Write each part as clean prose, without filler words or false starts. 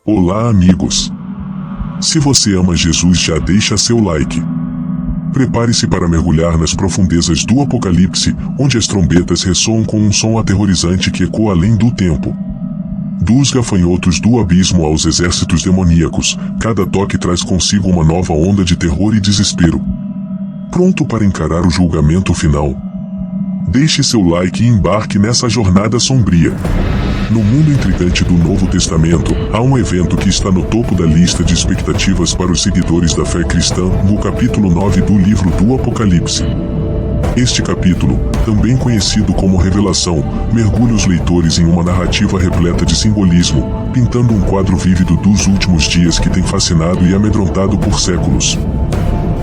Olá, amigos! Se você ama Jesus, já deixa seu like. Prepare-se para mergulhar nas profundezas do Apocalipse, onde as trombetas ressoam com um som aterrorizante que ecoa além do tempo. Dos gafanhotos do abismo aos exércitos demoníacos, cada toque traz consigo uma nova onda de terror e desespero. Pronto para encarar o julgamento final? Deixe seu like e embarque nessa jornada sombria. No mundo intrigante do Novo Testamento, há um evento que está no topo da lista de expectativas para os seguidores da fé cristã, no capítulo 9 do livro do Apocalipse. Este capítulo, também conhecido como Revelação, mergulha os leitores em uma narrativa repleta de simbolismo, pintando um quadro vívido dos últimos dias que tem fascinado e amedrontado por séculos.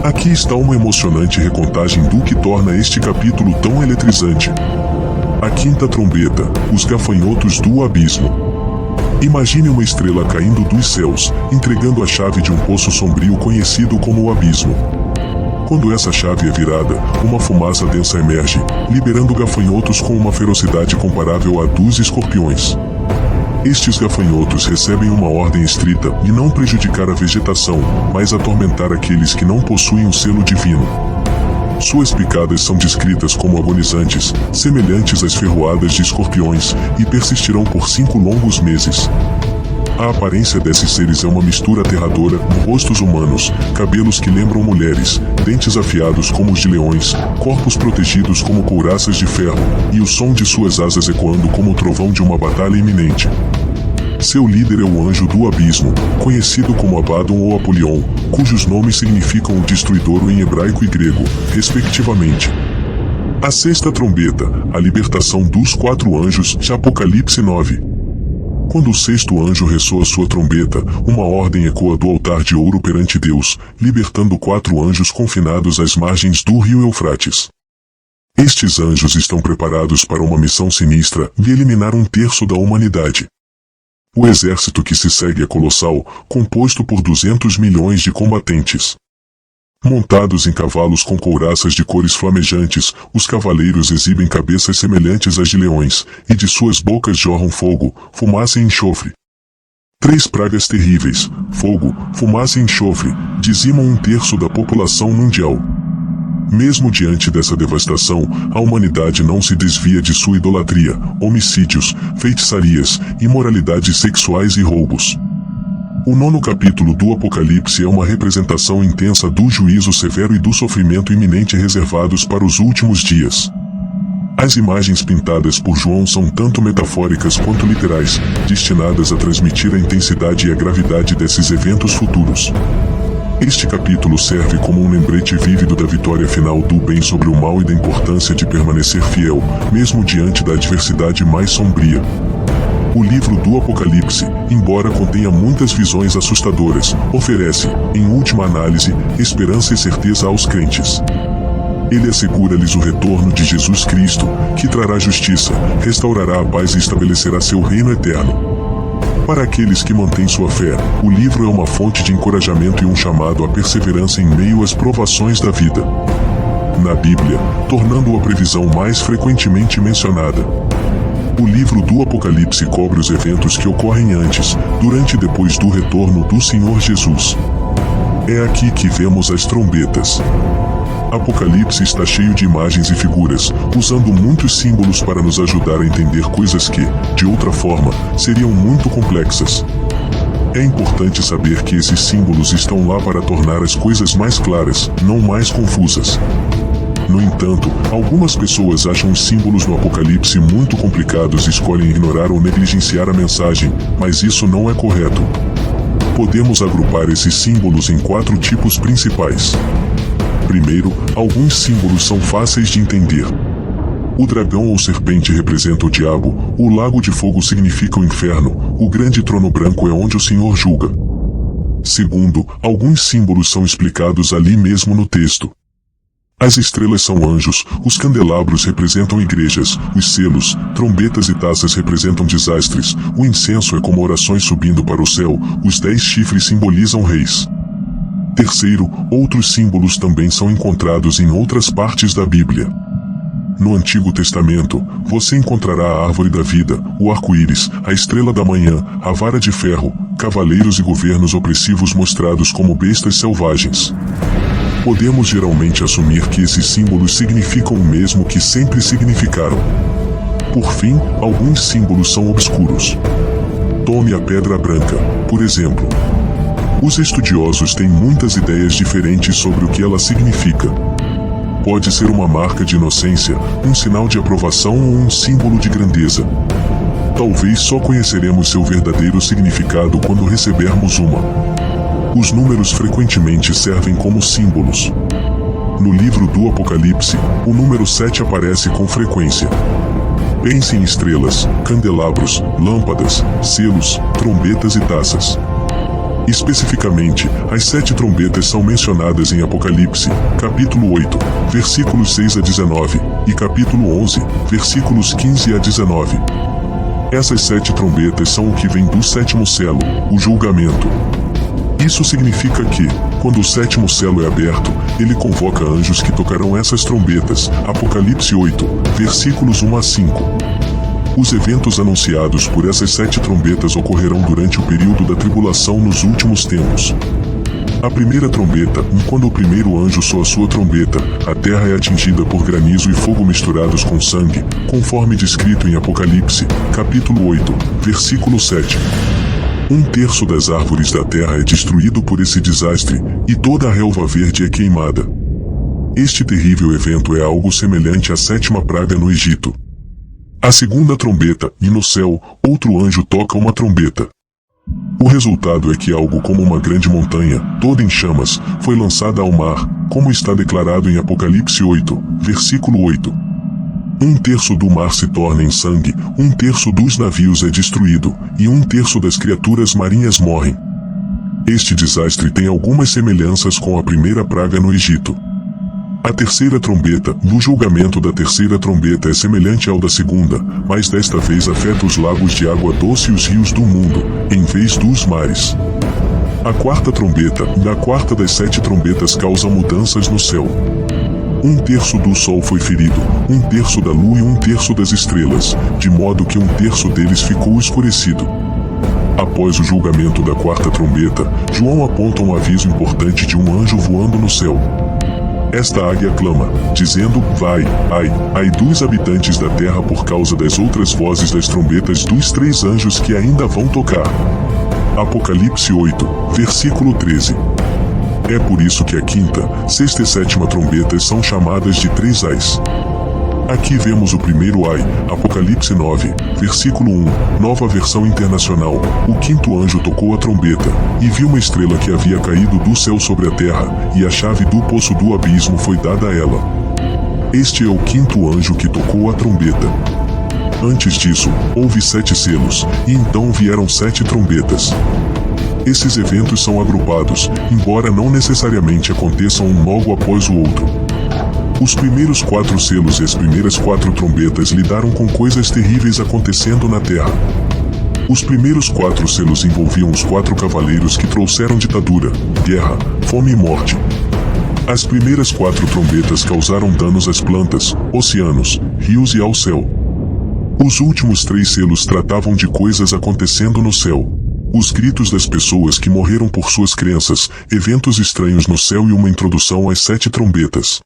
Aqui está uma emocionante recontagem do que torna este capítulo tão eletrizante. A quinta trombeta, os gafanhotos do abismo. Imagine uma estrela caindo dos céus, entregando a chave de um poço sombrio conhecido como o abismo. Quando essa chave é virada, uma fumaça densa emerge, liberando gafanhotos com uma ferocidade comparável à dos escorpiões. Estes gafanhotos recebem uma ordem estrita de não prejudicar a vegetação, mas atormentar aqueles que não possuem um selo divino. Suas picadas são descritas como agonizantes, semelhantes às ferroadas de escorpiões, e persistirão por 5 longos meses. A aparência desses seres é uma mistura aterradora, rostos humanos, cabelos que lembram mulheres, dentes afiados como os de leões, corpos protegidos como couraças de ferro, e o som de suas asas ecoando como o trovão de uma batalha iminente. Seu líder é o anjo do abismo, conhecido como Abaddon ou Apolion, cujos nomes significam o destruidor em hebraico e grego, respectivamente. A sexta trombeta, a libertação dos 4 anjos, de Apocalipse 9. Quando o sexto anjo ressoa sua trombeta, uma ordem ecoa do altar de ouro perante Deus, libertando 4 anjos confinados às margens do rio Eufrates. Estes anjos estão preparados para uma missão sinistra de eliminar 1/3 da humanidade. O exército que se segue é colossal, composto por 200 milhões de combatentes. Montados em cavalos com couraças de cores flamejantes, os cavaleiros exibem cabeças semelhantes às de leões, e de suas bocas jorram fogo, fumaça e enxofre. 3 pragas terríveis, fogo, fumaça e enxofre, dizimam 1/3 da população mundial. Mesmo diante dessa devastação, a humanidade não se desvia de sua idolatria, homicídios, feitiçarias, imoralidades sexuais e roubos. O 9º capítulo do Apocalipse é uma representação intensa do juízo severo e do sofrimento iminente reservados para os últimos dias. As imagens pintadas por João são tanto metafóricas quanto literais, destinadas a transmitir a intensidade e a gravidade desses eventos futuros. Este capítulo serve como um lembrete vívido da vitória final do bem sobre o mal e da importância de permanecer fiel, mesmo diante da adversidade mais sombria. O livro do Apocalipse, embora contenha muitas visões assustadoras, oferece, em última análise, esperança e certeza aos crentes. Ele assegura-lhes o retorno de Jesus Cristo, que trará justiça, restaurará a paz e estabelecerá seu reino eterno. Para aqueles que mantêm sua fé, o livro é uma fonte de encorajamento e um chamado à perseverança em meio às provações da vida. Na Bíblia, tornando-o a previsão mais frequentemente mencionada. O livro do Apocalipse cobre os eventos que ocorrem antes, durante e depois do retorno do Senhor Jesus. É aqui que vemos as trombetas. Apocalipse está cheio de imagens e figuras, usando muitos símbolos para nos ajudar a entender coisas que, de outra forma, seriam muito complexas. É importante saber que esses símbolos estão lá para tornar as coisas mais claras, não mais confusas. No entanto, algumas pessoas acham os símbolos no Apocalipse muito complicados e escolhem ignorar ou negligenciar a mensagem, mas isso não é correto. Podemos agrupar esses símbolos em 4 tipos principais. Primeiro, alguns símbolos são fáceis de entender. O dragão ou serpente representa o diabo, o lago de fogo significa o inferno, o grande trono branco é onde o Senhor julga. Segundo, alguns símbolos são explicados ali mesmo no texto. As estrelas são anjos, os candelabros representam igrejas, os selos, trombetas e taças representam desastres, o incenso é como orações subindo para o céu, os 10 chifres simbolizam reis. Terceiro, outros símbolos também são encontrados em outras partes da Bíblia. no Antigo Testamento, você encontrará a árvore da vida, o arco-íris, a estrela da manhã, a vara de ferro, cavaleiros e governos opressivos mostrados como bestas selvagens. Podemos geralmente assumir que esses símbolos significam o mesmo que sempre significaram. Por fim, alguns símbolos são obscuros. Tome a pedra branca, por exemplo. Os estudiosos têm muitas ideias diferentes sobre o que ela significa. Pode ser uma marca de inocência, um sinal de aprovação ou um símbolo de grandeza. Talvez só conheceremos seu verdadeiro significado quando recebermos uma. Os números frequentemente servem como símbolos. No livro do Apocalipse, o número 7 aparece com frequência. Pense em estrelas, candelabros, lâmpadas, selos, trombetas e taças. Especificamente, as 7 trombetas são mencionadas em Apocalipse, capítulo 8, versículos 6 a 19, e capítulo 11, versículos 15 a 19. Essas 7 trombetas são o que vem do 7º selo, o julgamento. Isso significa que, quando o 7º selo é aberto, ele convoca anjos que tocarão essas trombetas, Apocalipse 8, versículos 1 a 5. Os eventos anunciados por essas 7 trombetas ocorrerão durante o período da tribulação nos últimos tempos. A primeira trombeta, quando o primeiro anjo soa sua trombeta, a terra é atingida por granizo e fogo misturados com sangue, conforme descrito em Apocalipse, capítulo 8, versículo 7. 1/3 das árvores da terra é destruído por esse desastre, e toda a relva verde é queimada. Este terrível evento é algo semelhante à 7ª praga no Egito. A segunda trombeta, e no céu, outro anjo toca uma trombeta. O resultado é que algo como uma grande montanha, toda em chamas, foi lançada ao mar, como está declarado em Apocalipse 8, versículo 8. 1/3 do mar se torna em sangue, 1/3 dos navios é destruído, e 1/3 das criaturas marinhas morrem. Este desastre tem algumas semelhanças com a primeira praga no Egito. A terceira trombeta, no julgamento da terceira trombeta é semelhante ao da segunda, mas desta vez afeta os lagos de água doce e os rios do mundo, em vez dos mares. A quarta trombeta, a quarta das 7 trombetas causa mudanças no céu. 1/3 do sol foi ferido, 1/3 da lua e 1/3 das estrelas, de modo que 1/3 deles ficou escurecido. Após o julgamento da quarta trombeta, João aponta um aviso importante de um anjo voando no céu. Esta águia clama, dizendo, vai, ai dos habitantes da terra por causa das outras vozes das trombetas dos 3 anjos que ainda vão tocar. Apocalipse 8, versículo 13. É por isso que a quinta, sexta e 7ª trombetas são chamadas de 3 ais. Aqui vemos o primeiro ai, Apocalipse 9, versículo 1, nova versão internacional. O 5º anjo tocou a trombeta, e viu uma estrela que havia caído do céu sobre a terra, e a chave do poço do abismo foi dada a ela. Este é o 5º anjo que tocou a trombeta. Antes disso, houve 7 selos, e então vieram 7 trombetas. Esses eventos são agrupados, embora não necessariamente aconteçam um logo após o outro. Os primeiros 4 selos e as primeiras 4 trombetas lidaram com coisas terríveis acontecendo na Terra. Os primeiros 4 selos envolviam os 4 cavaleiros que trouxeram ditadura, guerra, fome e morte. As primeiras 4 trombetas causaram danos às plantas, oceanos, rios e ao céu. Os últimos 3 selos tratavam de coisas acontecendo no céu. Os gritos das pessoas que morreram por suas crenças, eventos estranhos no céu e uma introdução às 7 trombetas.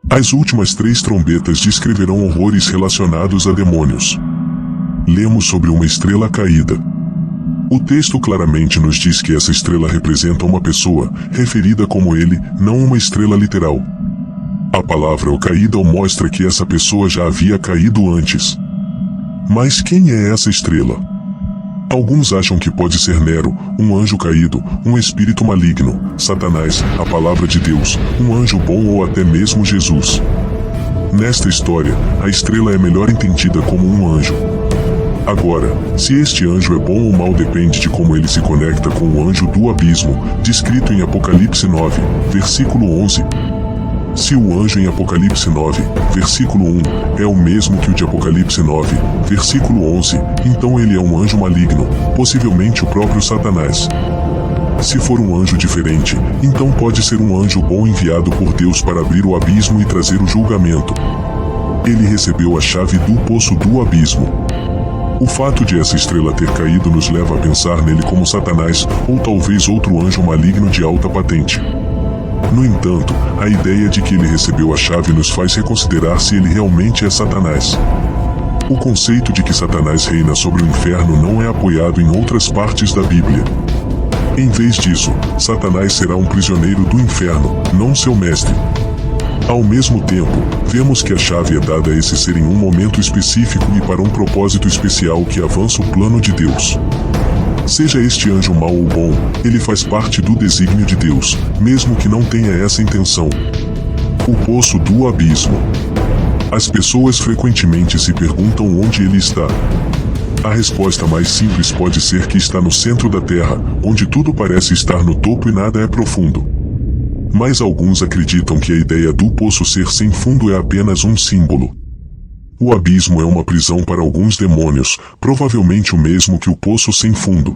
As últimas 3 trombetas descreverão horrores relacionados a demônios. Lemos sobre uma estrela caída. O texto claramente nos diz que essa estrela representa uma pessoa, referida como ele, não uma estrela literal. A palavra "o caída" mostra que essa pessoa já havia caído antes. Mas quem é essa estrela? Alguns acham que pode ser Nero, um anjo caído, um espírito maligno, Satanás, a palavra de Deus, um anjo bom ou até mesmo Jesus. Nesta história, a estrela é melhor entendida como um anjo. Agora, se este anjo é bom ou mau depende de como ele se conecta com o anjo do abismo, descrito em Apocalipse 9, versículo 11. Se o anjo em Apocalipse 9, versículo 1, é o mesmo que o de Apocalipse 9, versículo 11, então ele é um anjo maligno, possivelmente o próprio Satanás. Se for um anjo diferente, então pode ser um anjo bom enviado por Deus para abrir o abismo e trazer o julgamento. Ele recebeu a chave do poço do abismo. O fato de essa estrela ter caído nos leva a pensar nele como Satanás ou talvez outro anjo maligno de alta patente. No entanto, a ideia de que ele recebeu a chave nos faz reconsiderar se ele realmente é Satanás. O conceito de que Satanás reina sobre o inferno não é apoiado em outras partes da Bíblia. Em vez disso, Satanás será um prisioneiro do inferno, não seu mestre. Ao mesmo tempo, vemos que a chave é dada a esse ser em um momento específico e para um propósito especial que avança o plano de Deus. Seja este anjo mau ou bom, ele faz parte do desígnio de Deus, mesmo que não tenha essa intenção. O poço do abismo. As pessoas frequentemente se perguntam onde ele está. A resposta mais simples pode ser que está no centro da Terra, onde tudo parece estar no topo e nada é profundo. Mas alguns acreditam que a ideia do poço ser sem fundo é apenas um símbolo. O abismo é uma prisão para alguns demônios, provavelmente o mesmo que o poço sem fundo.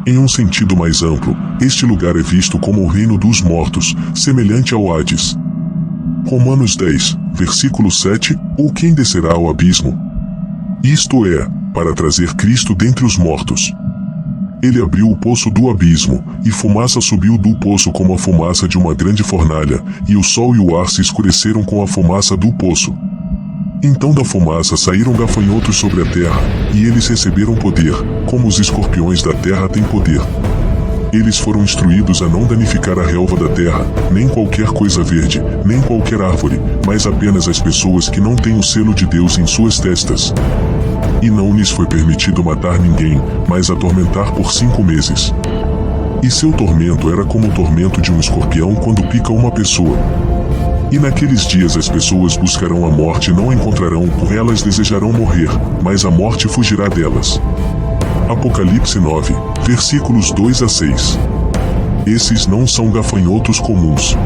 Em um sentido mais amplo, este lugar é visto como o reino dos mortos, semelhante ao Hades. Romanos 10, versículo 7, ou quem descerá ao abismo? Isto é, para trazer Cristo dentre os mortos. Ele abriu o poço do abismo, e fumaça subiu do poço como a fumaça de uma grande fornalha, e o sol e o ar se escureceram com a fumaça do poço. Então da fumaça saíram gafanhotos sobre a terra, e eles receberam poder, como os escorpiões da terra têm poder. Eles foram instruídos a não danificar a relva da terra, nem qualquer coisa verde, nem qualquer árvore, mas apenas as pessoas que não têm o selo de Deus em suas testas. E não lhes foi permitido matar ninguém, mas atormentar por 5 meses. E seu tormento era como o tormento de um escorpião quando pica uma pessoa. E naqueles dias as pessoas buscarão a morte e não a encontrarão, por elas desejarão morrer, mas a morte fugirá delas. Apocalipse 9, versículos 2 a 6. Esses não são gafanhotos comuns.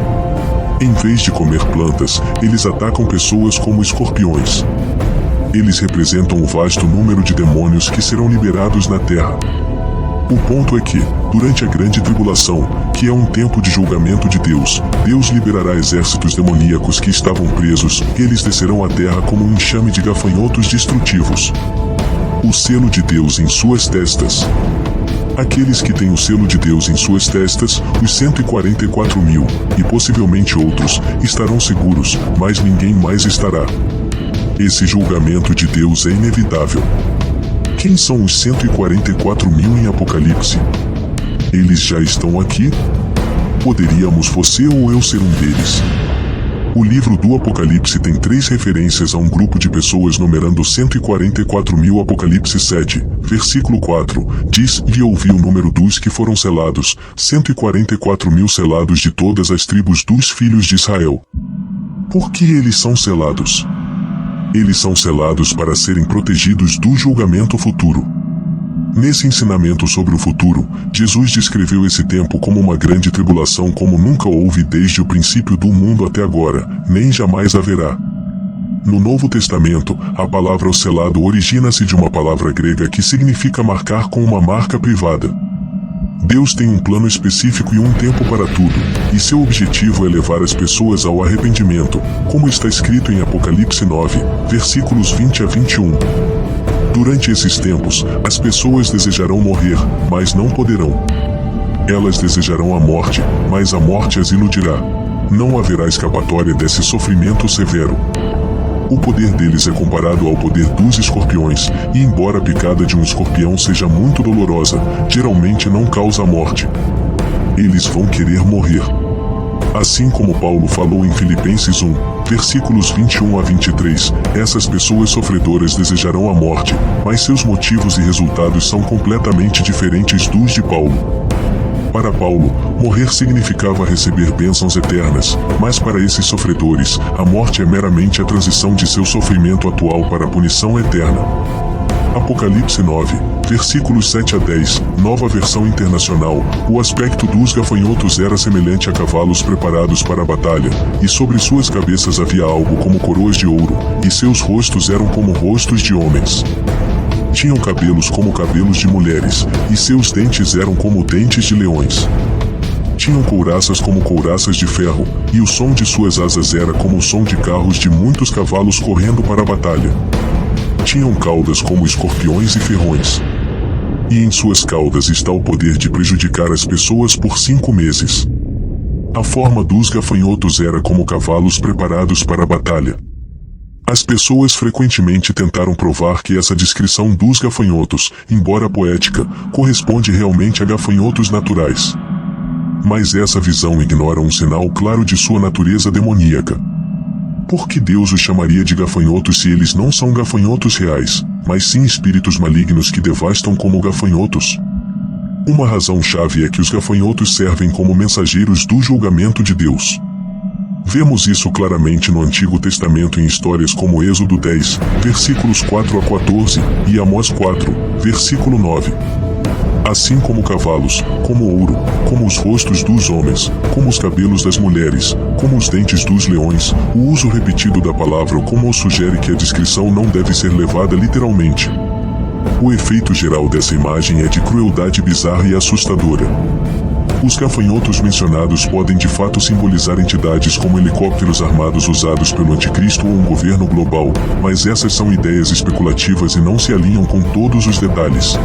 Em vez de comer plantas, eles atacam pessoas como escorpiões. Eles representam o vasto número de demônios que serão liberados na terra. O ponto é que, durante a grande tribulação, que é um tempo de julgamento de Deus, Deus liberará exércitos demoníacos que estavam presos, e eles descerão à terra como um enxame de gafanhotos destrutivos. O selo de Deus em suas testas. Aqueles que têm o selo de Deus em suas testas, os 144 mil, e possivelmente outros, estarão seguros, mas ninguém mais estará. Esse julgamento de Deus é inevitável. Quem são os 144 mil em Apocalipse? Eles já estão aqui? Poderíamos você ou eu ser um deles? O livro do Apocalipse tem 3 referências a um grupo de pessoas numerando 144 mil. Apocalipse 7, versículo 4, diz: E ouvi o número dos que foram selados, 144 mil selados de todas as tribos dos filhos de Israel. Por que eles são selados? Eles são selados para serem protegidos do julgamento futuro. Nesse ensinamento sobre o futuro, Jesus descreveu esse tempo como uma grande tribulação como nunca houve desde o princípio do mundo até agora, nem jamais haverá. No Novo Testamento, a palavra selado origina-se de uma palavra grega que significa marcar com uma marca privada. Deus tem um plano específico e um tempo para tudo, e seu objetivo é levar as pessoas ao arrependimento, como está escrito em Apocalipse 9, versículos 20 a 21. Durante esses tempos, as pessoas desejarão morrer, mas não poderão. Elas desejarão a morte, mas a morte as iludirá. Não haverá escapatória desse sofrimento severo. O poder deles é comparado ao poder dos escorpiões, e embora a picada de um escorpião seja muito dolorosa, geralmente não causa a morte. Eles vão querer morrer. Assim como Paulo falou em Filipenses 1, versículos 21 a 23, essas pessoas sofredoras desejarão a morte, mas seus motivos e resultados são completamente diferentes dos de Paulo. Para Paulo, morrer significava receber bênçãos eternas, mas para esses sofredores, a morte é meramente a transição de seu sofrimento atual para a punição eterna. Apocalipse 9, versículos 7 a 10, Nova Versão Internacional. O aspecto dos gafanhotos era semelhante a cavalos preparados para a batalha, e sobre suas cabeças havia algo como coroas de ouro, e seus rostos eram como rostos de homens. Tinham cabelos como cabelos de mulheres, e seus dentes eram como dentes de leões. Tinham couraças como couraças de ferro, e o som de suas asas era como o som de carros de muitos cavalos correndo para a batalha. Tinham caudas como escorpiões e ferrões. E em suas caudas está o poder de prejudicar as pessoas por 5 meses. A forma dos gafanhotos era como cavalos preparados para a batalha. As pessoas frequentemente tentaram provar que essa descrição dos gafanhotos, embora poética, corresponde realmente a gafanhotos naturais. Mas essa visão ignora um sinal claro de sua natureza demoníaca. Por que Deus os chamaria de gafanhotos se eles não são gafanhotos reais, mas sim espíritos malignos que devastam como gafanhotos? Uma razão-chave é que os gafanhotos servem como mensageiros do julgamento de Deus. Vemos isso claramente no Antigo Testamento em histórias como Êxodo 10, versículos 4 a 14, e Amós 4, versículo 9. Assim como cavalos, como ouro, como os rostos dos homens, como os cabelos das mulheres, como os dentes dos leões, o uso repetido da palavra como sugere que a descrição não deve ser levada literalmente. O efeito geral dessa imagem é de crueldade bizarra e assustadora. Os gafanhotos mencionados podem de fato simbolizar entidades como helicópteros armados usados pelo anticristo ou um governo global, mas essas são ideias especulativas e não se alinham com todos os detalhes.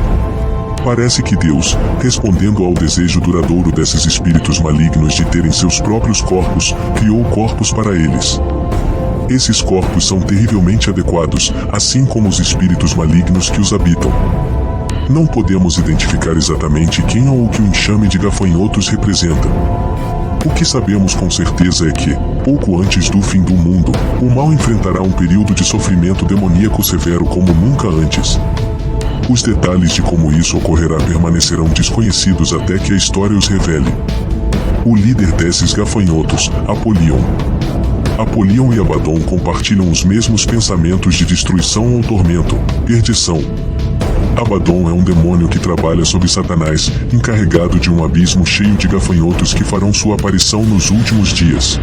Parece que Deus, respondendo ao desejo duradouro desses espíritos malignos de terem seus próprios corpos, criou corpos para eles. Esses corpos são terrivelmente adequados, assim como os espíritos malignos que os habitam. Não podemos identificar exatamente quem ou o que o enxame de gafanhotos representa. O que sabemos com certeza é que, pouco antes do fim do mundo, o mal enfrentará um período de sofrimento demoníaco severo como nunca antes. Os detalhes de como isso ocorrerá permanecerão desconhecidos até que a história os revele. O líder desses gafanhotos, Apolion e Abaddon compartilham os mesmos pensamentos de destruição ou tormento, perdição. Abaddon é um demônio que trabalha sob Satanás, encarregado de um abismo cheio de gafanhotos que farão sua aparição nos últimos dias.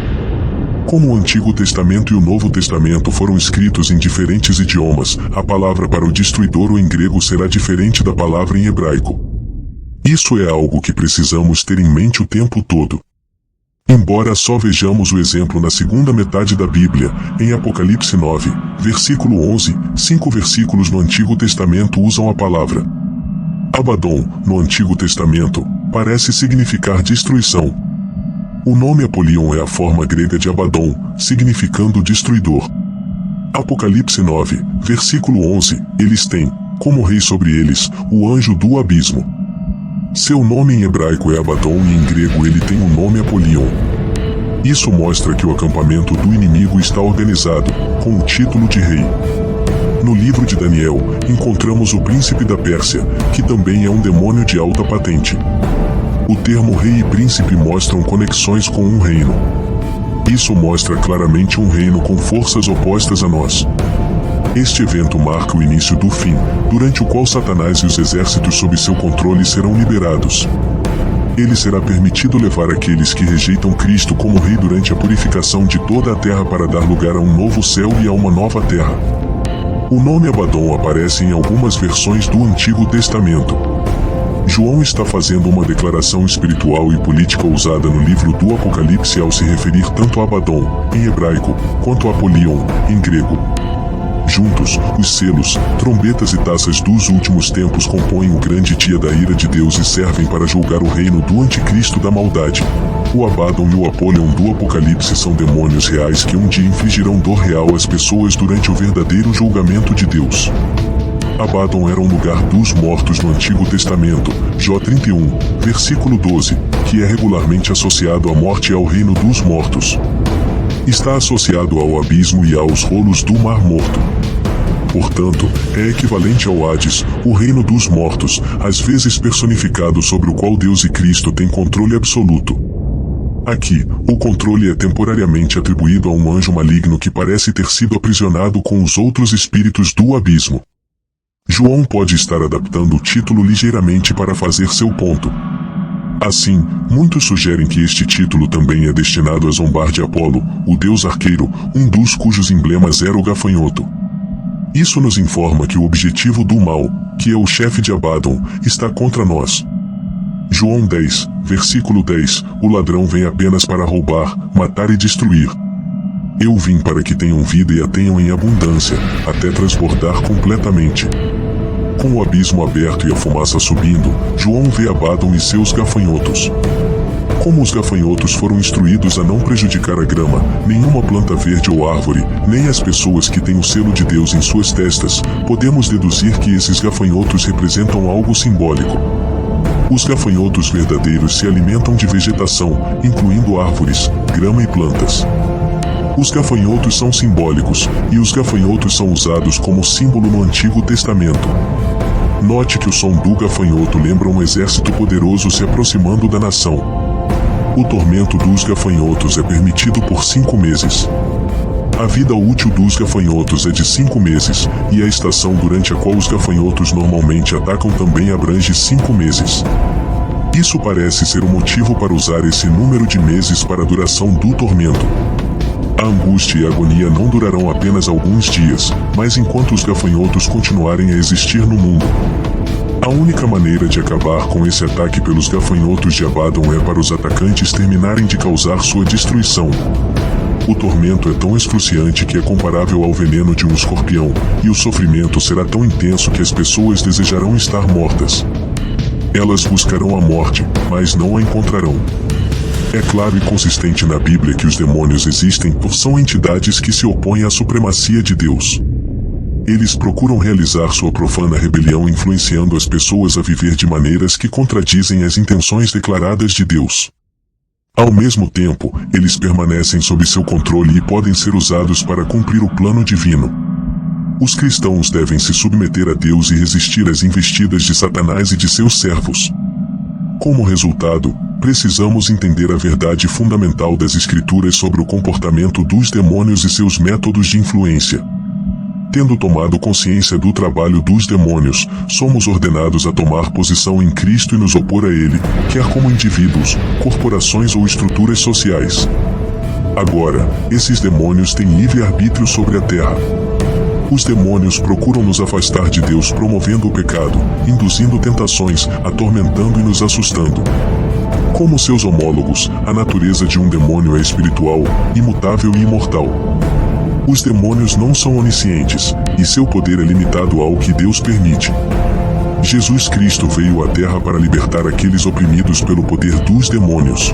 Como o Antigo Testamento e o Novo Testamento foram escritos em diferentes idiomas, a palavra para o destruidor em grego será diferente da palavra em hebraico. Isso é algo que precisamos ter em mente o tempo todo. Embora só vejamos o exemplo na segunda metade da Bíblia, em Apocalipse 9, versículo 11, 5 versículos no Antigo Testamento usam a palavra Abaddon, no Antigo Testamento, parece significar destruição. O nome Apolion é a forma grega de Abaddon, significando destruidor. Apocalipse 9, versículo 11, eles têm, como rei sobre eles, o anjo do abismo. Seu nome em hebraico é Abaddon e em grego ele tem o nome Apolion. Isso mostra que o acampamento do inimigo está organizado, com o título de rei. No livro de Daniel, encontramos o príncipe da Pérsia, que também é um demônio de alta patente. O termo rei e príncipe mostram conexões com um reino. Isso mostra claramente um reino com forças opostas a nós. Este evento marca o início do fim, durante o qual Satanás e os exércitos sob seu controle serão liberados. Ele será permitido levar aqueles que rejeitam Cristo como rei durante a purificação de toda a terra para dar lugar a um novo céu e a uma nova terra. O nome Abaddon aparece em algumas versões do Antigo Testamento. João está fazendo uma declaração espiritual e política usada no livro do Apocalipse ao se referir tanto a Abaddon, em hebraico, quanto a Apolion, em grego. Juntos, os selos, trombetas e taças dos últimos tempos compõem o grande dia da ira de Deus e servem para julgar o reino do anticristo da maldade. O Abaddon e o Apolion do Apocalipse são demônios reais que um dia infligirão dor real às pessoas durante o verdadeiro julgamento de Deus. Abaddon era um lugar dos mortos no Antigo Testamento, Jó 31, versículo 12, que é regularmente associado à morte e ao reino dos mortos. Está associado ao abismo e aos rolos do Mar Morto. Portanto, é equivalente ao Hades, o reino dos mortos, às vezes personificado sobre o qual Deus e Cristo têm controle absoluto. Aqui, o controle é temporariamente atribuído a um anjo maligno que parece ter sido aprisionado com os outros espíritos do abismo. João pode estar adaptando o título ligeiramente para fazer seu ponto. Assim, muitos sugerem que este título também é destinado a zombar de Apolo, o deus arqueiro, um dos cujos emblemas era o gafanhoto. Isso nos informa que o objetivo do mal, que é o chefe de Abaddon, está contra nós. João 10, versículo 10, o ladrão vem apenas para roubar, matar e destruir. Eu vim para que tenham vida e a tenham em abundância, até transbordar completamente. Com o abismo aberto e a fumaça subindo, João vê Abaddon e seus gafanhotos. Como os gafanhotos foram instruídos a não prejudicar a grama, nenhuma planta verde ou árvore, nem as pessoas que têm o selo de Deus em suas testas, podemos deduzir que esses gafanhotos representam algo simbólico. Os gafanhotos verdadeiros se alimentam de vegetação, incluindo árvores, grama e plantas. Os gafanhotos são simbólicos, e os gafanhotos são usados como símbolo no Antigo Testamento. Note que o som do gafanhoto lembra um exército poderoso se aproximando da nação. O tormento dos gafanhotos é permitido por 5 meses. A vida útil dos gafanhotos é de 5 meses, e a estação durante a qual os gafanhotos normalmente atacam também abrange 5 meses. Isso parece ser o motivo para usar esse número de meses para a duração do tormento. A angústia e a agonia não durarão apenas alguns dias, mas enquanto os gafanhotos continuarem a existir no mundo. A única maneira de acabar com esse ataque pelos gafanhotos de Abaddon é para os atacantes terminarem de causar sua destruição. O tormento é tão excruciante que é comparável ao veneno de um escorpião, e o sofrimento será tão intenso que as pessoas desejarão estar mortas. Elas buscarão a morte, mas não a encontrarão. É claro e consistente na Bíblia que os demônios existem por são entidades que se opõem à supremacia de Deus. Eles procuram realizar sua profana rebelião influenciando as pessoas a viver de maneiras que contradizem as intenções declaradas de Deus. Ao mesmo tempo, eles permanecem sob seu controle e podem ser usados para cumprir o plano divino. Os cristãos devem se submeter a Deus e resistir às investidas de Satanás e de seus servos. Como resultado, precisamos entender a verdade fundamental das Escrituras sobre o comportamento dos demônios e seus métodos de influência. Tendo tomado consciência do trabalho dos demônios, somos ordenados a tomar posição em Cristo e nos opor a Ele, quer como indivíduos, corporações ou estruturas sociais. Agora, esses demônios têm livre-arbítrio sobre a terra. Os demônios procuram nos afastar de Deus promovendo o pecado, induzindo tentações, atormentando e nos assustando. Como seus homólogos, a natureza de um demônio é espiritual, imutável e imortal. Os demônios não são oniscientes, e seu poder é limitado ao que Deus permite. Jesus Cristo veio à Terra para libertar aqueles oprimidos pelo poder dos demônios.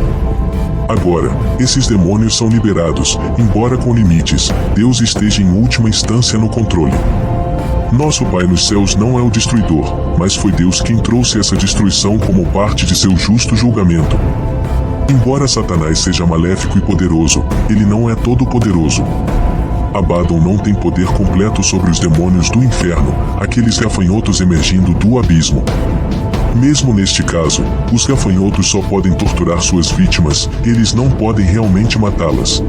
Agora, esses demônios são liberados, embora com limites, Deus esteja em última instância no controle. Nosso Pai nos céus não é o destruidor, mas foi Deus quem trouxe essa destruição como parte de seu justo julgamento. Embora Satanás seja maléfico e poderoso, ele não é todo-poderoso. Abaddon não tem poder completo sobre os demônios do inferno, aqueles gafanhotos emergindo do abismo. Mesmo neste caso, os gafanhotos só podem torturar suas vítimas, eles não podem realmente matá-las.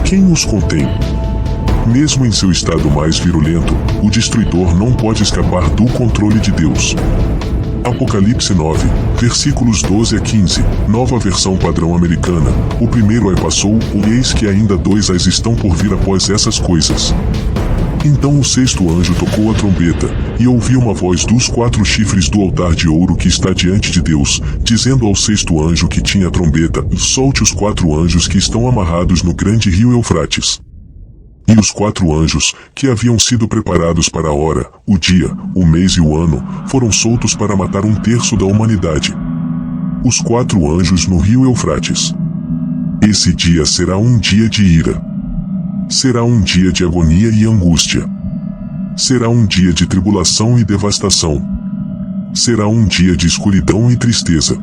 Quem os contém? Mesmo em seu estado mais virulento, o destruidor não pode escapar do controle de Deus. Apocalipse 9, versículos 12 a 15, nova versão padrão americana. O primeiro ai passou, e eis que ainda 2 ais estão por vir após essas coisas. Então o 6º anjo tocou a trombeta, e ouvi uma voz dos 4 chifres do altar de ouro que está diante de Deus, dizendo ao 6º anjo que tinha a trombeta: solte os 4 anjos que estão amarrados no grande rio Eufrates. E os 4 anjos, que haviam sido preparados para a hora, o dia, o mês e o ano, foram soltos para matar 1/3 da humanidade. Os 4 anjos no rio Eufrates. Esse dia será um dia de ira. Será um dia de agonia e angústia. Será um dia de tribulação e devastação. Será um dia de escuridão e tristeza.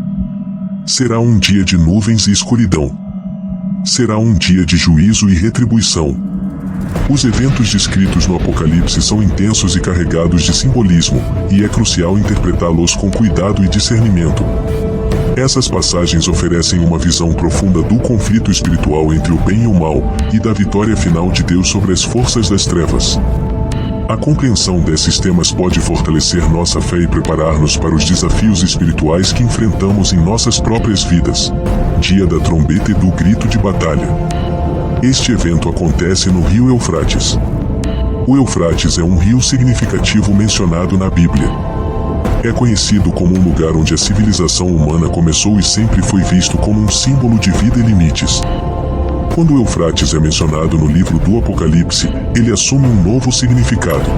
Será um dia de nuvens e escuridão. Será um dia de juízo e retribuição. Os eventos descritos no Apocalipse são intensos e carregados de simbolismo, e é crucial interpretá-los com cuidado e discernimento. Essas passagens oferecem uma visão profunda do conflito espiritual entre o bem e o mal, e da vitória final de Deus sobre as forças das trevas. A compreensão desses temas pode fortalecer nossa fé e preparar-nos para os desafios espirituais que enfrentamos em nossas próprias vidas. Dia da trombeta e do grito de batalha. Este evento acontece no rio Eufrates. O Eufrates é um rio significativo mencionado na Bíblia. É conhecido como um lugar onde a civilização humana começou e sempre foi visto como um símbolo de vida e limites. Quando Eufrates é mencionado no livro do Apocalipse, ele assume um novo significado.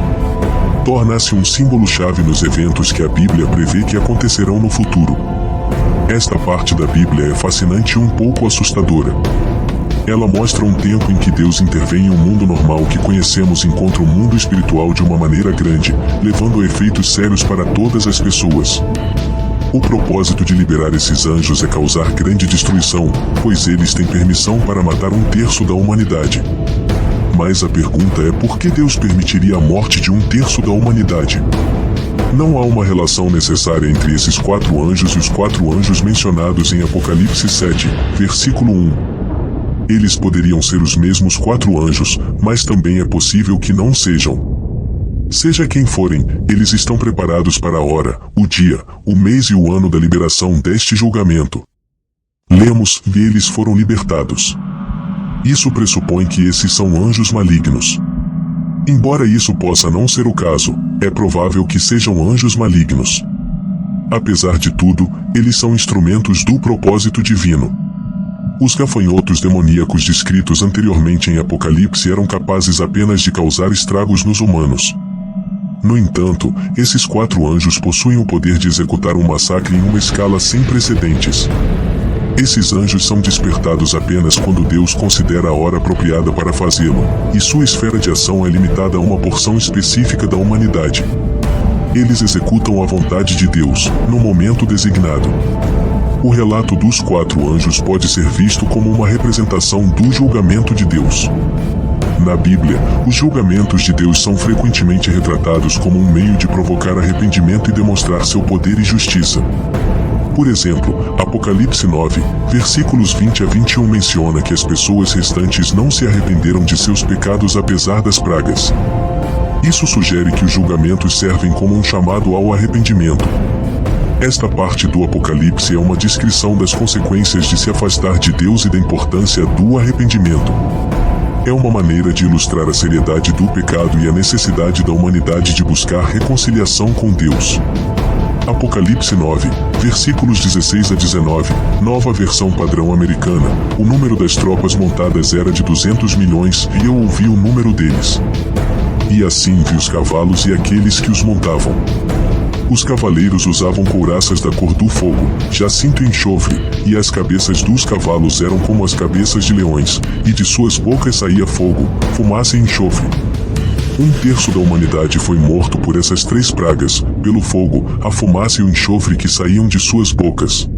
Torna-se um símbolo-chave nos eventos que a Bíblia prevê que acontecerão no futuro. Esta parte da Bíblia é fascinante e um pouco assustadora. Ela mostra um tempo em que Deus intervém em um mundo normal que conhecemos e encontra o mundo espiritual de uma maneira grande, levando a efeitos sérios para todas as pessoas. O propósito de liberar esses anjos é causar grande destruição, pois eles têm permissão para matar 1/3 da humanidade. Mas a pergunta é por que Deus permitiria a morte de 1/3 da humanidade? Não há uma relação necessária entre esses 4 anjos e os 4 anjos mencionados em Apocalipse 7, versículo 1. Eles poderiam ser os mesmos 4 anjos, mas também é possível que não sejam. Seja quem forem, eles estão preparados para a hora, o dia, o mês e o ano da liberação deste julgamento. Lemos, e eles foram libertados. Isso pressupõe que esses são anjos malignos. Embora isso possa não ser o caso, é provável que sejam anjos malignos. Apesar de tudo, eles são instrumentos do propósito divino. Os gafanhotos demoníacos descritos anteriormente em Apocalipse eram capazes apenas de causar estragos nos humanos. No entanto, esses 4 anjos possuem o poder de executar um massacre em uma escala sem precedentes. Esses anjos são despertados apenas quando Deus considera a hora apropriada para fazê-lo, e sua esfera de ação é limitada a uma porção específica da humanidade. Eles executam a vontade de Deus, no momento designado. O relato dos 4 anjos pode ser visto como uma representação do julgamento de Deus. Na Bíblia, os julgamentos de Deus são frequentemente retratados como um meio de provocar arrependimento e demonstrar seu poder e justiça. Por exemplo, Apocalipse 9, versículos 20 a 21 menciona que as pessoas restantes não se arrependeram de seus pecados apesar das pragas. Isso sugere que os julgamentos servem como um chamado ao arrependimento. Esta parte do Apocalipse é uma descrição das consequências de se afastar de Deus e da importância do arrependimento. É uma maneira de ilustrar a seriedade do pecado e a necessidade da humanidade de buscar reconciliação com Deus. Apocalipse 9, versículos 16 a 19, nova versão padrão americana. O número das tropas montadas era de 200 milhões, e eu ouvi o número deles. E assim vi os cavalos e aqueles que os montavam. Os cavaleiros usavam couraças da cor do fogo, jacinto e enxofre, e as cabeças dos cavalos eram como as cabeças de leões, e de suas bocas saía fogo, fumaça e enxofre. 1/3 da humanidade foi morto por essas 3 pragas, pelo fogo, a fumaça e o enxofre que saíam de suas bocas.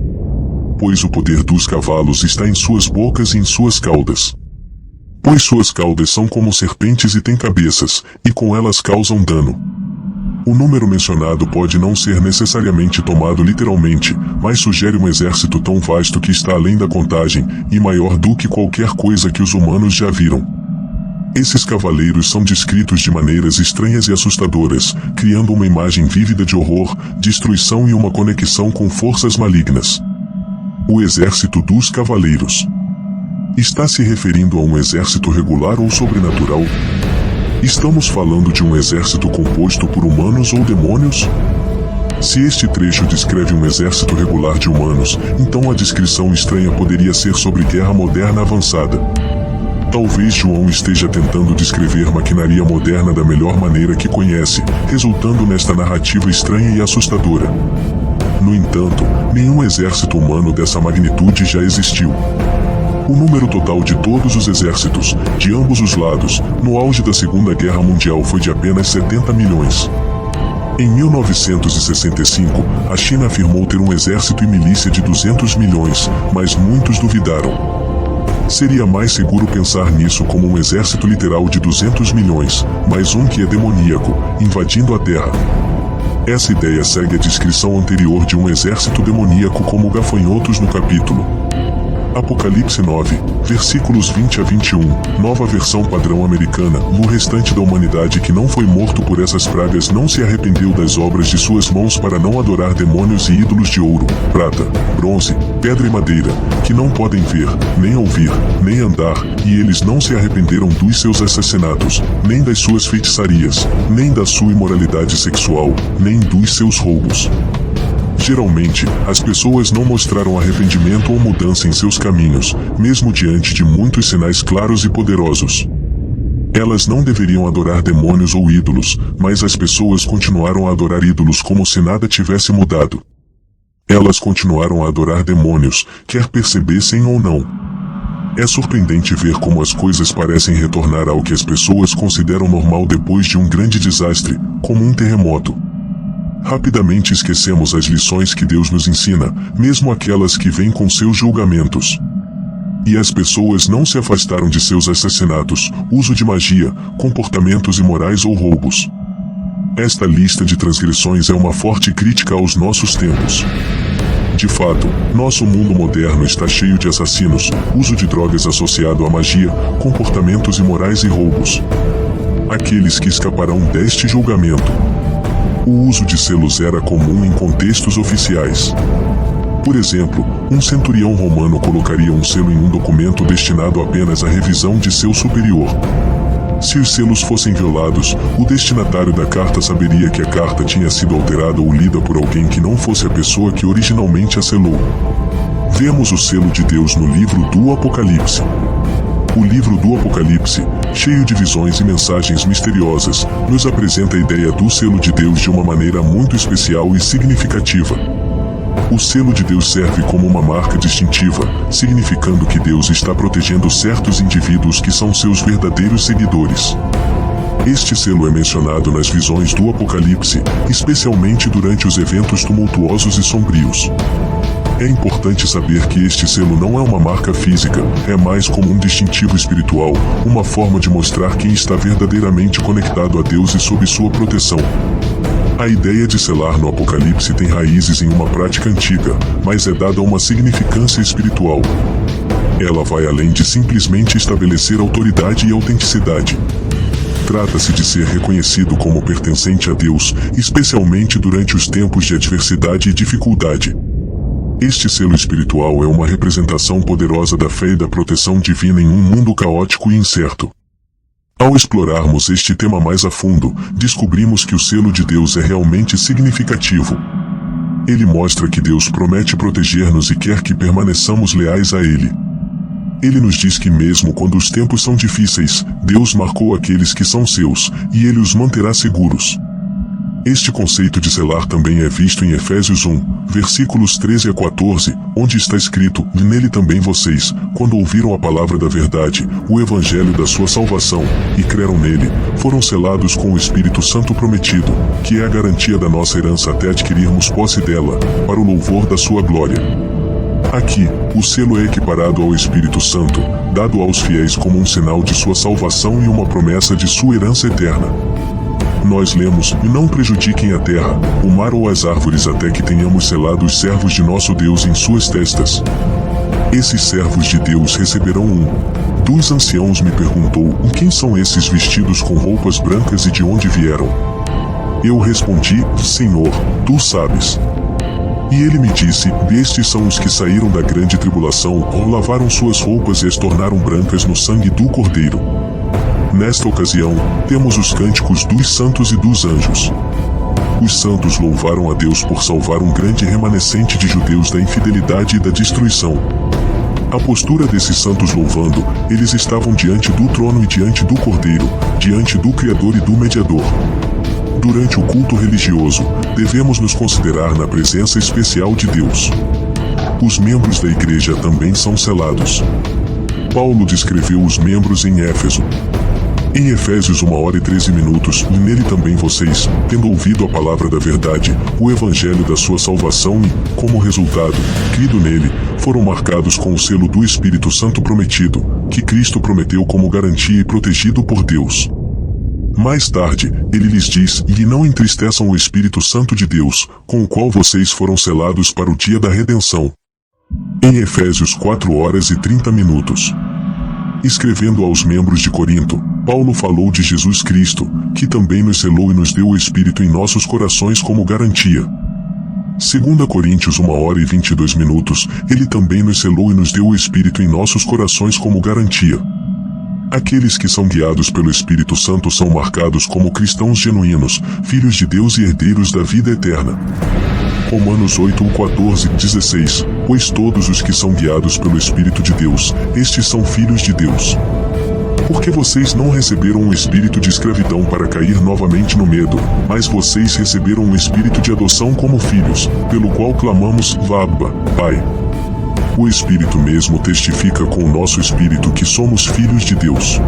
Pois o poder dos cavalos está em suas bocas e em suas caudas. Pois suas caudas são como serpentes e têm cabeças, e com elas causam dano. O número mencionado pode não ser necessariamente tomado literalmente, mas sugere um exército tão vasto que está além da contagem, e maior do que qualquer coisa que os humanos já viram. Esses cavaleiros são descritos de maneiras estranhas e assustadoras, criando uma imagem vívida de horror, destruição e uma conexão com forças malignas. O exército dos cavaleiros. Está se referindo a um exército regular ou sobrenatural? Estamos falando de um exército composto por humanos ou demônios? Se este trecho descreve um exército regular de humanos, então a descrição estranha poderia ser sobre guerra moderna avançada. Talvez João esteja tentando descrever maquinaria moderna da melhor maneira que conhece, resultando nesta narrativa estranha e assustadora. No entanto, nenhum exército humano dessa magnitude já existiu. O número total de todos os exércitos, de ambos os lados, no auge da Segunda Guerra Mundial foi de apenas 70 milhões. Em 1965, a China afirmou ter um exército e milícia de 200 milhões, mas muitos duvidaram. Seria mais seguro pensar nisso como um exército literal de 200 milhões, mas um que é demoníaco, invadindo a Terra. Essa ideia segue a descrição anterior de um exército demoníaco como gafanhotos no capítulo. Apocalipse 9, versículos 20 a 21, nova versão padrão americana. O restante da humanidade que não foi morto por essas pragas não se arrependeu das obras de suas mãos para não adorar demônios e ídolos de ouro, prata, bronze, pedra e madeira, que não podem ver, nem ouvir, nem andar, e eles não se arrependeram dos seus assassinatos, nem das suas feitiçarias, nem da sua imoralidade sexual, nem dos seus roubos. Geralmente, as pessoas não mostraram arrependimento ou mudança em seus caminhos, mesmo diante de muitos sinais claros e poderosos. Elas não deveriam adorar demônios ou ídolos, mas as pessoas continuaram a adorar ídolos como se nada tivesse mudado. Elas continuaram a adorar demônios, quer percebessem ou não. É surpreendente ver como as coisas parecem retornar ao que as pessoas consideram normal depois de um grande desastre, como um terremoto. Rapidamente esquecemos as lições que Deus nos ensina, mesmo aquelas que vêm com seus julgamentos. E as pessoas não se afastaram de seus assassinatos, uso de magia, comportamentos imorais ou roubos. Esta lista de transgressões é uma forte crítica aos nossos tempos. De fato, nosso mundo moderno está cheio de assassinos, uso de drogas associado à magia, comportamentos imorais e roubos. Aqueles que escaparão deste julgamento. O uso de selos era comum em contextos oficiais. Por exemplo, um centurião romano colocaria um selo em um documento destinado apenas à revisão de seu superior. Se os selos fossem violados, o destinatário da carta saberia que a carta tinha sido alterada ou lida por alguém que não fosse a pessoa que originalmente a selou. Vemos o selo de Deus no livro do Apocalipse. O livro do Apocalipse, cheio de visões e mensagens misteriosas, nos apresenta a ideia do selo de Deus de uma maneira muito especial e significativa. O selo de Deus serve como uma marca distintiva, significando que Deus está protegendo certos indivíduos que são seus verdadeiros seguidores. Este selo é mencionado nas visões do Apocalipse, especialmente durante os eventos tumultuosos e sombrios. É importante saber que este selo não é uma marca física, é mais como um distintivo espiritual, uma forma de mostrar quem está verdadeiramente conectado a Deus e sob sua proteção. A ideia de selar no Apocalipse tem raízes em uma prática antiga, mas é dada uma significância espiritual. Ela vai além de simplesmente estabelecer autoridade e autenticidade. Trata-se de ser reconhecido como pertencente a Deus, especialmente durante os tempos de adversidade e dificuldade. Este selo espiritual é uma representação poderosa da fé e da proteção divina em um mundo caótico e incerto. Ao explorarmos este tema mais a fundo, descobrimos que o selo de Deus é realmente significativo. Ele mostra que Deus promete proteger-nos e quer que permaneçamos leais a Ele. Ele nos diz que mesmo quando os tempos são difíceis, Deus marcou aqueles que são seus, e Ele os manterá seguros. Este conceito de selar também é visto em Efésios 1, versículos 13 a 14, onde está escrito: "E nele também vocês, quando ouviram a palavra da verdade, o evangelho da sua salvação, e creram nele, foram selados com o Espírito Santo prometido, que é a garantia da nossa herança até adquirirmos posse dela, para o louvor da sua glória." Aqui, o selo é equiparado ao Espírito Santo, dado aos fiéis como um sinal de sua salvação e uma promessa de sua herança eterna. Nós lemos: "E não prejudiquem a terra, o mar ou as árvores até que tenhamos selado os servos de nosso Deus em suas testas." Esses servos de Deus receberão um dos anciãos me perguntou: "Quem são esses vestidos com roupas brancas e de onde vieram?" Eu respondi: "Senhor, tu sabes." E ele me disse: "Estes são os que saíram da grande tribulação, lavaram suas roupas e as tornaram brancas no sangue do Cordeiro." Nesta ocasião, temos os cânticos dos santos e dos anjos. Os santos louvaram a Deus por salvar um grande remanescente de judeus da infidelidade e da destruição. A postura desses santos louvando, eles estavam diante do trono e diante do Cordeiro, diante do Criador e do Mediador. Durante o culto religioso, devemos nos considerar na presença especial de Deus. Os membros da igreja também são selados. Paulo descreveu os membros em Éfeso. Em Efésios 1h13, "E nele também vocês, tendo ouvido a palavra da verdade, o evangelho da sua salvação e, como resultado, crido nele, foram marcados com o selo do Espírito Santo prometido, que Cristo prometeu como garantia e protegido por Deus." Mais tarde, ele lhes diz: "E não entristeçam o Espírito Santo de Deus, com o qual vocês foram selados para o dia da redenção." Em Efésios 4h30. Escrevendo aos membros de Corinto, Paulo falou de Jesus Cristo, que também nos selou e nos deu o Espírito em nossos corações como garantia. 2 Coríntios 1h22, ele também nos selou e nos deu o Espírito em nossos corações como garantia. Aqueles que são guiados pelo Espírito Santo são marcados como cristãos genuínos, filhos de Deus e herdeiros da vida eterna. Romanos 8:14-16, pois todos os que são guiados pelo Espírito de Deus, estes são filhos de Deus. Porque vocês não receberam um espírito de escravidão para cair novamente no medo, mas vocês receberam um espírito de adoção como filhos, pelo qual clamamos, Abba, Pai. O Espírito mesmo testifica com o nosso espírito que somos filhos de Deus.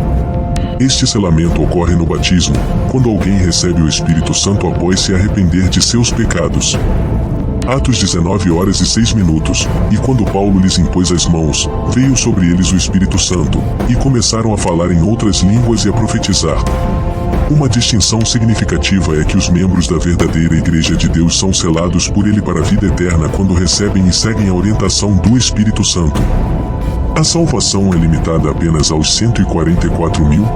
Este selamento ocorre no batismo, quando alguém recebe o Espírito Santo após se arrepender de seus pecados. Atos 19h06, e quando Paulo lhes impôs as mãos, veio sobre eles o Espírito Santo, e começaram a falar em outras línguas e a profetizar. Uma distinção significativa é que os membros da verdadeira Igreja de Deus são selados por Ele para a vida eterna quando recebem e seguem a orientação do Espírito Santo. A salvação é limitada apenas aos 144.000?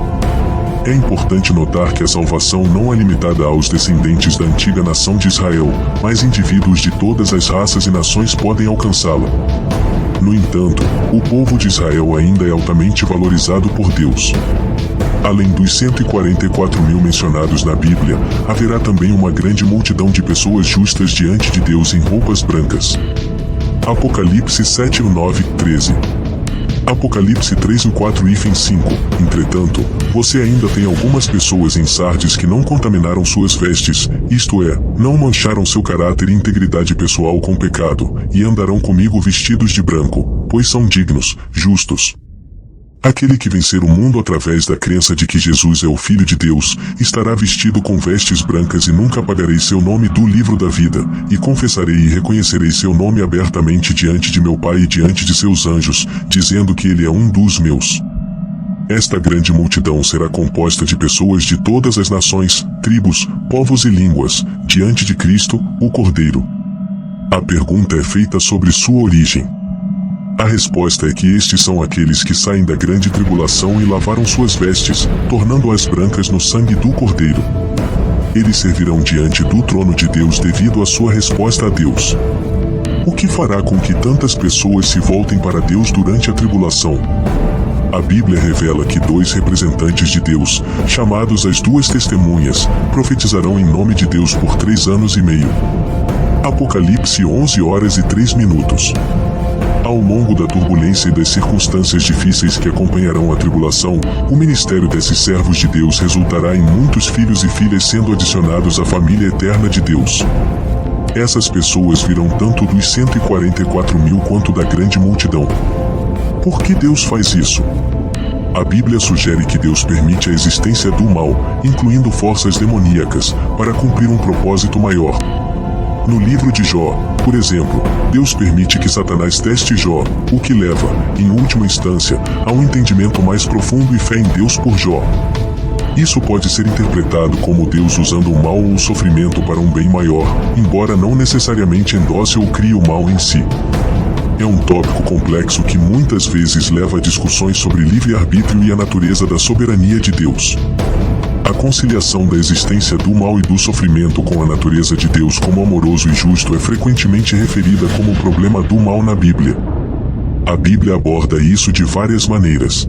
É importante notar que a salvação não é limitada aos descendentes da antiga nação de Israel, mas indivíduos de todas as raças e nações podem alcançá-la. No entanto, o povo de Israel ainda é altamente valorizado por Deus. Além dos 144.000 mencionados na Bíblia, haverá também uma grande multidão de pessoas justas diante de Deus em roupas brancas. Apocalipse 7:9-13. Apocalipse 3:4-5. Entretanto, você ainda tem algumas pessoas em Sardes que não contaminaram suas vestes, isto é, não mancharam seu caráter e integridade pessoal com pecado, e andarão comigo vestidos de branco, pois são dignos, justos. Aquele que vencer o mundo através da crença de que Jesus é o Filho de Deus, estará vestido com vestes brancas e nunca apagarei seu nome do livro da vida, e confessarei e reconhecerei seu nome abertamente diante de meu Pai e diante de seus anjos, dizendo que ele é um dos meus. Esta grande multidão será composta de pessoas de todas as nações, tribos, povos e línguas, diante de Cristo, o Cordeiro. A pergunta é feita sobre sua origem. A resposta é que estes são aqueles que saem da grande tribulação e lavaram suas vestes, tornando-as brancas no sangue do Cordeiro. Eles servirão diante do trono de Deus devido à sua resposta a Deus. O que fará com que tantas pessoas se voltem para Deus durante a tribulação? A Bíblia revela que 2 representantes de Deus, chamados as 2 testemunhas, profetizarão em nome de Deus por 3 anos e meio. Apocalipse 11h03. Ao longo da turbulência e das circunstâncias difíceis que acompanharão a tribulação, o ministério desses servos de Deus resultará em muitos filhos e filhas sendo adicionados à família eterna de Deus. Essas pessoas virão tanto dos 144.000 quanto da grande multidão. Por que Deus faz isso? A Bíblia sugere que Deus permite a existência do mal, incluindo forças demoníacas, para cumprir um propósito maior. No livro de Jó, por exemplo, Deus permite que Satanás teste Jó, o que leva, em última instância, a um entendimento mais profundo e fé em Deus por Jó. Isso pode ser interpretado como Deus usando o mal ou o sofrimento para um bem maior, embora não necessariamente endosse ou crie o mal em si. É um tópico complexo que muitas vezes leva a discussões sobre livre-arbítrio e a natureza da soberania de Deus. A conciliação da existência do mal e do sofrimento com a natureza de Deus como amoroso e justo é frequentemente referida como o problema do mal na Bíblia. A Bíblia aborda isso de várias maneiras.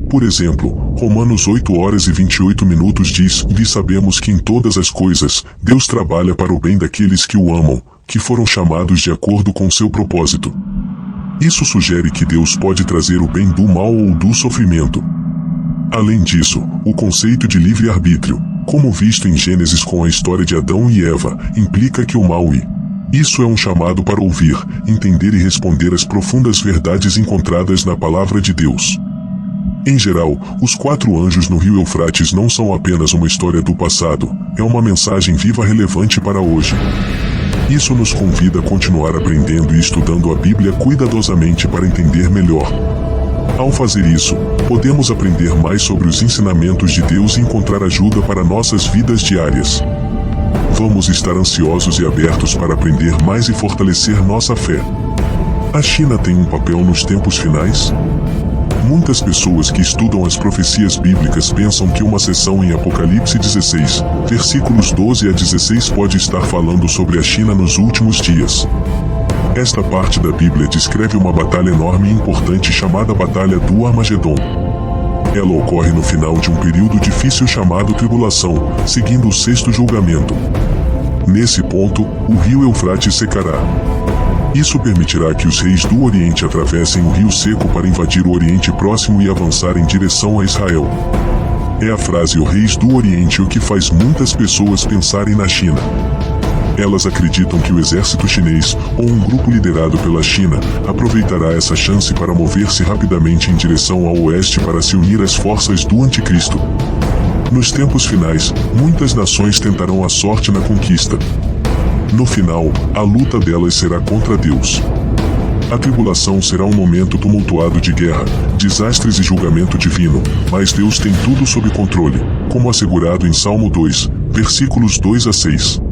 Por exemplo, Romanos 8h28 diz: "E sabemos que em todas as coisas, Deus trabalha para o bem daqueles que o amam, que foram chamados de acordo com seu propósito." Isso sugere que Deus pode trazer o bem do mal ou do sofrimento. Além disso, o conceito de livre-arbítrio, como visto em Gênesis com a história de Adão e Eva, implica que o mal isso é um chamado para ouvir, entender e responder às profundas verdades encontradas na palavra de Deus. Em geral, os 4 anjos no rio Eufrates não são apenas uma história do passado, é uma mensagem viva relevante para hoje. Isso nos convida a continuar aprendendo e estudando a Bíblia cuidadosamente para entender melhor. Ao fazer isso, podemos aprender mais sobre os ensinamentos de Deus e encontrar ajuda para nossas vidas diárias. Vamos estar ansiosos e abertos para aprender mais e fortalecer nossa fé. A China tem um papel nos tempos finais? Muitas pessoas que estudam as profecias bíblicas pensam que uma seção em Apocalipse 16, versículos 12 a 16 pode estar falando sobre a China nos últimos dias. Esta parte da Bíblia descreve uma batalha enorme e importante chamada Batalha do Armagedon. Ela ocorre no final de um período difícil chamado Tribulação, seguindo o sexto julgamento. Nesse ponto, o rio Eufrates secará. Isso permitirá que os reis do Oriente atravessem o rio seco para invadir o Oriente Próximo e avançar em direção a Israel. É a frase "os reis do Oriente" o que faz muitas pessoas pensarem na China. Elas acreditam que o exército chinês, ou um grupo liderado pela China, aproveitará essa chance para mover-se rapidamente em direção ao oeste para se unir às forças do Anticristo. Nos tempos finais, muitas nações tentarão a sorte na conquista. No final, a luta delas será contra Deus. A tribulação será um momento tumultuado de guerra, desastres e julgamento divino, mas Deus tem tudo sob controle, como assegurado em Salmo 2, versículos 2 a 6.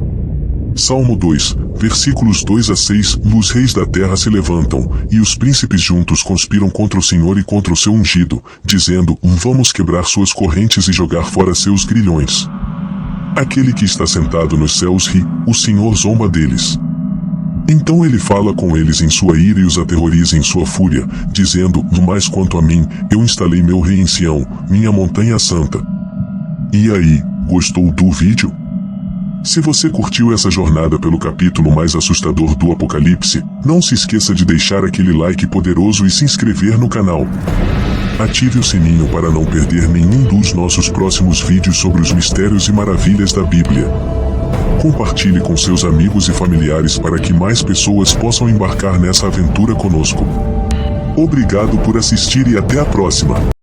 Salmo 2, versículos 2 a 6. Os reis da terra se levantam, e os príncipes juntos conspiram contra o Senhor e contra o seu ungido, dizendo: vamos quebrar suas correntes e jogar fora seus grilhões. Aquele que está sentado nos céus ri, o Senhor zomba deles. Então ele fala com eles em sua ira e os aterroriza em sua fúria, dizendo: mas quanto a mim, eu instalei meu rei em Sião, minha montanha santa. E aí, gostou do vídeo? Se você curtiu essa jornada pelo capítulo mais assustador do Apocalipse, não se esqueça de deixar aquele like poderoso e se inscrever no canal. Ative o sininho para não perder nenhum dos nossos próximos vídeos sobre os mistérios e maravilhas da Bíblia. Compartilhe com seus amigos e familiares para que mais pessoas possam embarcar nessa aventura conosco. Obrigado por assistir e até a próxima.